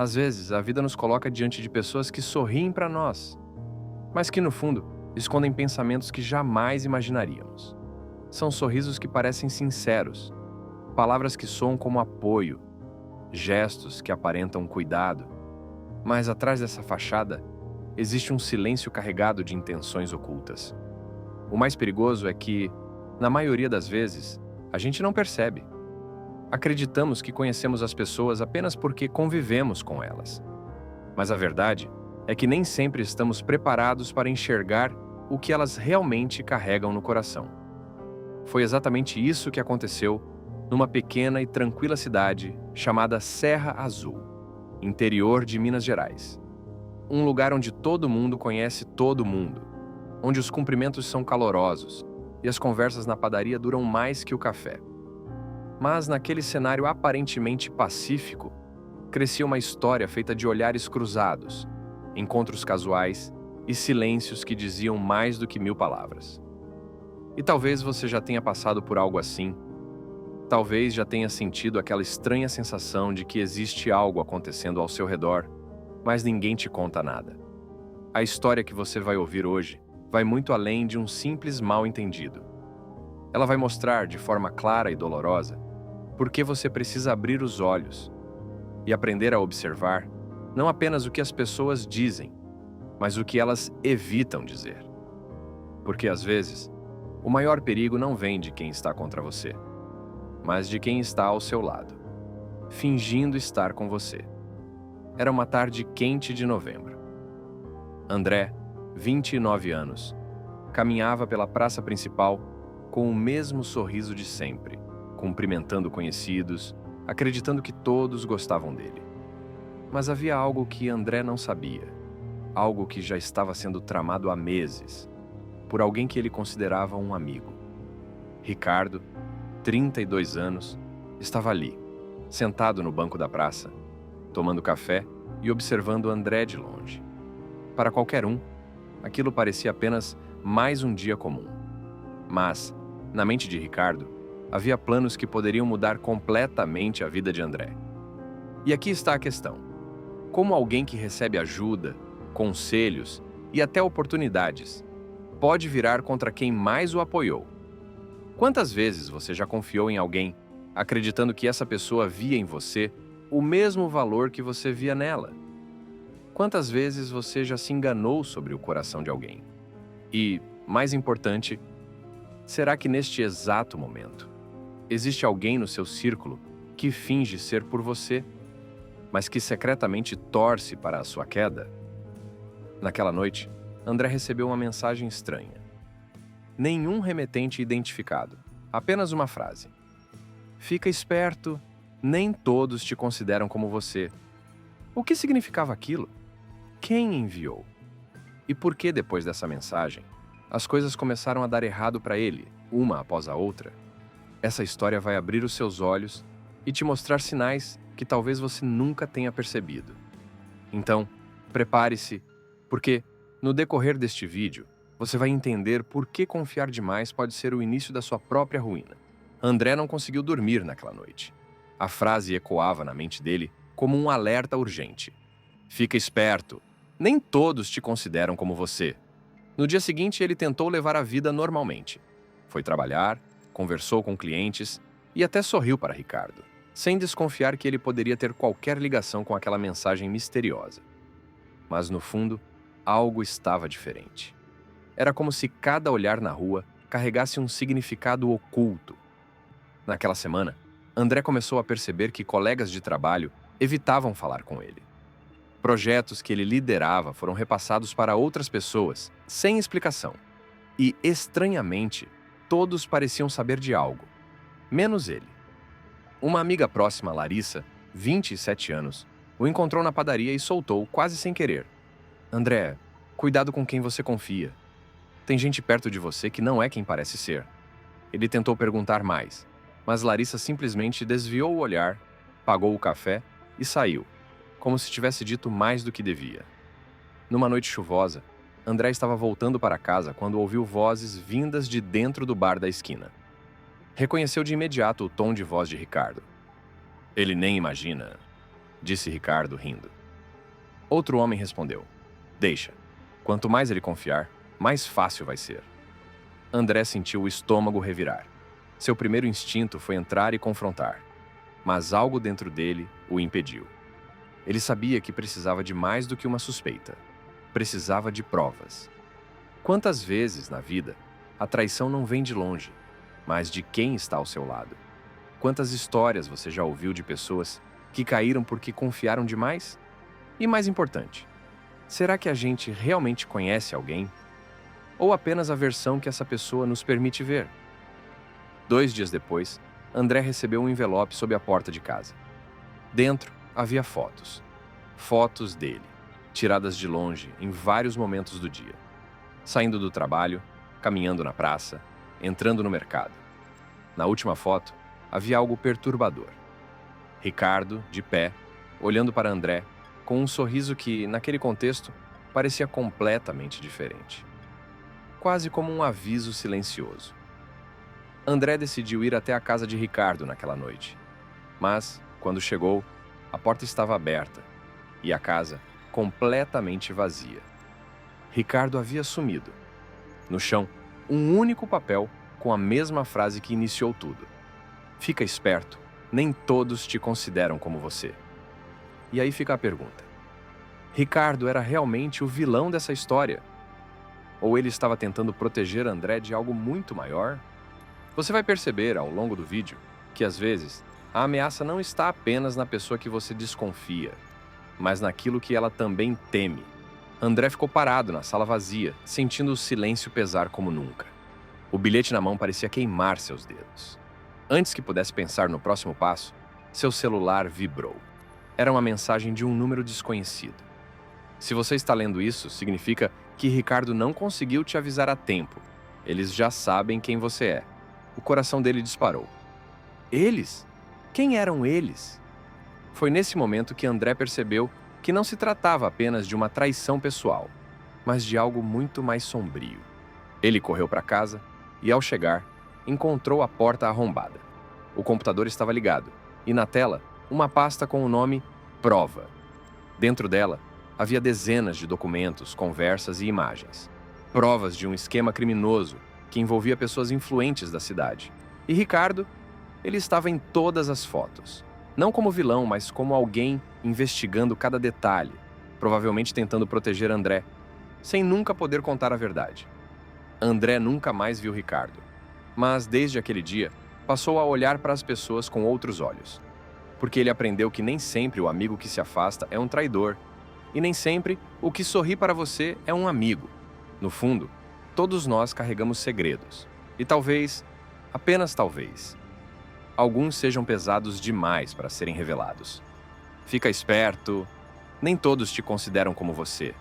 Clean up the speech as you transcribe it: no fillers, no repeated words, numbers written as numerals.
Às vezes, a vida nos coloca diante de pessoas que sorriem para nós, mas que, no fundo, escondem pensamentos que jamais imaginaríamos. São sorrisos que parecem sinceros, palavras que soam como apoio, gestos que aparentam cuidado, mas atrás dessa fachada existe um silêncio carregado de intenções ocultas. O mais perigoso é que, na maioria das vezes, a gente não percebe. Acreditamos que conhecemos as pessoas apenas porque convivemos com elas. Mas a verdade é que nem sempre estamos preparados para enxergar o que elas realmente carregam no coração. Foi exatamente isso que aconteceu numa pequena e tranquila cidade chamada Serra Azul, interior de Minas Gerais. Um lugar onde todo mundo conhece todo mundo, onde os cumprimentos são calorosos e as conversas na padaria duram mais que o café. Mas naquele cenário aparentemente pacífico, crescia uma história feita de olhares cruzados, encontros casuais e silêncios que diziam mais do que 1000 palavras. E talvez você já tenha passado por algo assim. Talvez já tenha sentido aquela estranha sensação de que existe algo acontecendo ao seu redor, mas ninguém te conta nada. A história que você vai ouvir hoje vai muito além de um simples mal-entendido. Ela vai mostrar, de forma clara e dolorosa, por que você precisa abrir os olhos e aprender a observar não apenas o que as pessoas dizem, mas o que elas evitam dizer. Porque, às vezes, o maior perigo não vem de quem está contra você, mas de quem está ao seu lado, fingindo estar com você. Era uma tarde quente de novembro. André, 29 anos, caminhava pela praça principal com o mesmo sorriso de sempre, cumprimentando conhecidos, acreditando que todos gostavam dele. Mas havia algo que André não sabia, algo que já estava sendo tramado há meses, por alguém que ele considerava um amigo. Ricardo, 32 anos, estava ali, sentado no banco da praça, tomando café e observando André de longe. Para qualquer um, aquilo parecia apenas mais um dia comum. Mas, na mente de Ricardo, havia planos que poderiam mudar completamente a vida de André. E aqui está a questão: como alguém que recebe ajuda, conselhos e até oportunidades pode virar contra quem mais o apoiou? Quantas vezes você já confiou em alguém, acreditando que essa pessoa via em você o mesmo valor que você via nela? Quantas vezes você já se enganou sobre o coração de alguém? E, mais importante, será que neste exato momento existe alguém no seu círculo que finge ser por você, mas que secretamente torce para a sua queda? Naquela noite, André recebeu uma mensagem estranha. Nenhum remetente identificado, apenas uma frase. Fica esperto, nem todos te consideram como você. O que significava aquilo? Quem enviou? E por que, depois dessa mensagem, as coisas começaram a dar errado para ele, uma após a outra? Essa história vai abrir os seus olhos e te mostrar sinais que talvez você nunca tenha percebido. Então, prepare-se, porque, no decorrer deste vídeo, você vai entender por que confiar demais pode ser o início da sua própria ruína. André não conseguiu dormir naquela noite. A frase ecoava na mente dele como um alerta urgente. Fica esperto, nem todos te consideram como você. No dia seguinte, ele tentou levar a vida normalmente. Foi trabalhar, conversou com clientes e até sorriu para Ricardo, sem desconfiar que ele poderia ter qualquer ligação com aquela mensagem misteriosa. Mas, no fundo, algo estava diferente. Era como se cada olhar na rua carregasse um significado oculto. Naquela semana, André começou a perceber que colegas de trabalho evitavam falar com ele. Projetos que ele liderava foram repassados para outras pessoas, sem explicação. E, estranhamente, todos pareciam saber de algo, menos ele. Uma amiga próxima, Larissa, 27 anos, o encontrou na padaria e soltou, quase sem querer: André, cuidado com quem você confia. Tem gente perto de você que não é quem parece ser. Ele tentou perguntar mais, mas Larissa simplesmente desviou o olhar, pagou o café e saiu, como se tivesse dito mais do que devia. Numa noite chuvosa, André estava voltando para casa quando ouviu vozes vindas de dentro do bar da esquina. Reconheceu de imediato o tom de voz de Ricardo. Ele nem imagina. disse Ricardo, rindo. Outro homem respondeu: deixa. Quanto mais ele confiar, mais fácil vai ser. André sentiu o estômago revirar. Seu primeiro instinto foi entrar e confrontar, mas algo dentro dele o impediu. Ele sabia que precisava de mais do que uma suspeita. Precisava de provas. Quantas vezes na vida a traição não vem de longe, mas de quem está ao seu lado? Quantas histórias você já ouviu de pessoas que caíram porque confiaram demais? E mais importante, será que a gente realmente conhece alguém? Ou apenas a versão que essa pessoa nos permite ver? 2 dias depois, André recebeu um envelope sob a porta de casa. Dentro havia fotos. Fotos dele, tiradas de longe em vários momentos do dia. Saindo do trabalho, caminhando na praça, entrando no mercado. Na última foto, havia algo perturbador. Ricardo, de pé, olhando para André, com um sorriso que, naquele contexto, parecia completamente diferente. Quase como um aviso silencioso. André decidiu ir até a casa de Ricardo naquela noite. Mas, quando chegou, a porta estava aberta e a casa completamente vazia. Ricardo havia sumido. No chão, um único papel com a mesma frase que iniciou tudo. Fica esperto, nem todos te consideram como você. E aí fica a pergunta. Ricardo era realmente o vilão dessa história? Ou ele estava tentando proteger André de algo muito maior? Você vai perceber ao longo do vídeo que, às vezes, a ameaça não está apenas na pessoa que você desconfia, mas naquilo que ela também teme. André ficou parado na sala vazia, sentindo o silêncio pesar como nunca. O bilhete na mão parecia queimar seus dedos. Antes que pudesse pensar no próximo passo, seu celular vibrou. Era uma mensagem de um número desconhecido. Se você está lendo isso, significa que Ricardo não conseguiu te avisar a tempo. Eles já sabem quem você é. O coração dele disparou. Eles? Quem eram eles? Foi nesse momento que André percebeu que não se tratava apenas de uma traição pessoal, mas de algo muito mais sombrio. Ele correu para casa e, ao chegar, encontrou a porta arrombada. O computador estava ligado e, na tela, uma pasta com o nome Prova. Dentro dela, havia dezenas de documentos, conversas e imagens. Provas de um esquema criminoso que envolvia pessoas influentes da cidade. E Ricardo, ele estava em todas as fotos. Não como vilão, mas como alguém investigando cada detalhe, provavelmente tentando proteger André, sem nunca poder contar a verdade. André nunca mais viu Ricardo, mas desde aquele dia, passou a olhar para as pessoas com outros olhos. Porque ele aprendeu que nem sempre o amigo que se afasta é um traidor, e nem sempre o que sorri para você é um amigo. No fundo, todos nós carregamos segredos, e talvez, apenas talvez, alguns sejam pesados demais para serem revelados. Fica esperto, nem todos te consideram como você.